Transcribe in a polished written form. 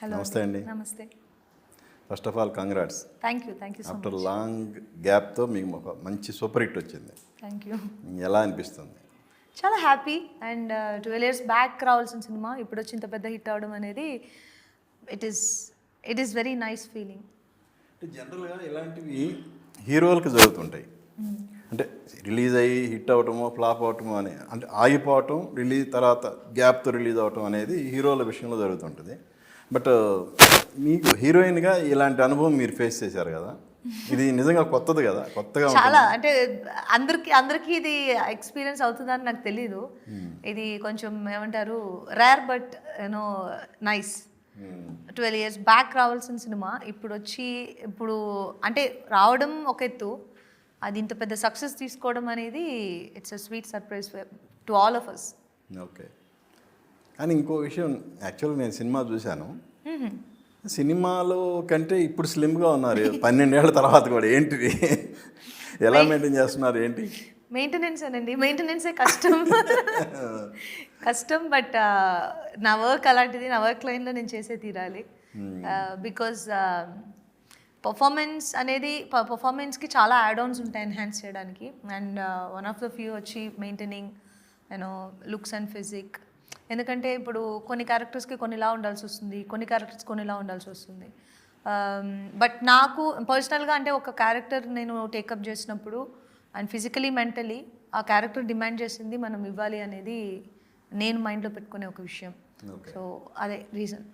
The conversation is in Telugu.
హలో నమస్తే అండి. నమస్తే. First of all congrats. Thank you so after much. Long గ్యాప్తో మీకు ఒక మంచి సూపర్ హిట్ వచ్చింది. Thank you. ఎలా అనిపిస్తుంది? చాలా హ్యాపీ. అండ్ 12 years బ్యాక్ రావాల్సిన సినిమా ఇప్పుడు వచ్చి ఇంత పెద్ద హిట్ అవడం అనేది it is very nice feeling. జనరల్గా ఇలాంటివి హీరోలకు జరుగుతుంటాయి. అంటే రిలీజ్ అయ్యి హిట్ అవటమో ఫ్లాప్ అవటమో అని, అంటే ఆగిపోవటం, రిలీజ్ తర్వాత గ్యాప్తో రిలీజ్ అవటం అనేది హీరోల విషయంలో జరుగుతుంటుంది. బట్ మీకు హీరోయిన్గా ఇలాంటి అనుభవం మీరు ఫేస్ చేశారు కదా, ఇది నిజంగా కొత్తది కదా, కొత్తగా చాలా అంటే అందరికీ ఇది ఎక్స్పీరియన్స్ అవుతుందని నాకు తెలీదు. ఇది కొంచెం ఏమంటారు rare but you know nice. 12 years back రావాల్సిన సినిమా ఇప్పుడు అంటే రావడం ఒక ఎత్తు, అది ఇంత పెద్ద సక్సెస్ తీసుకోవడం అనేది it's a sweet surprise to all of us. Okay. కానీ ఇంకో విషయం, యాక్చువల్గా నేను సినిమా చూశాను. సినిమాలో కంటే ఇప్పుడు స్లిమ్గా ఉన్నారు 12 ఏళ్ల తర్వాత కూడా. ఏంటిది, ఎలా మెయింటైన్ చేస్తున్నారు ఏంటి? మెయింటెనెన్స్ అనండి, మెయింటెనెన్సే కష్టం. కష్టం, బట్ నా వర్క్ అలాంటిది. నా వర్క్ లైన్లో నేను చేసే తీరాలి. బికాజ్ పర్ఫార్మెన్స్కి చాలా యాడ్ ఆన్స్ ఉంటాయి ఎన్హాన్స్ చేయడానికి. And one of the few వచ్చి మెయింటైనింగ్ లుక్స్ అండ్ ఫిజిక్. ఎందుకంటే ఇప్పుడు కొన్ని క్యారెక్టర్స్కి కొన్నిలా ఉండాల్సి వస్తుంది, కొన్ని క్యారెక్టర్స్ కొన్నిలా ఉండాల్సి వస్తుంది. బట్ నాకు పర్సనల్గా అంటే ఒక క్యారెక్టర్ నేను టేకప్ చేసినప్పుడు అండ్ ఫిజికలీ మెంటలీ ఆ క్యారెక్టర్ డిమాండ్ చేసింది మనం ఇవ్వాలి అనేది నేను మైండ్లో పెట్టుకునే ఒక విషయం. సో అదే రీజన్.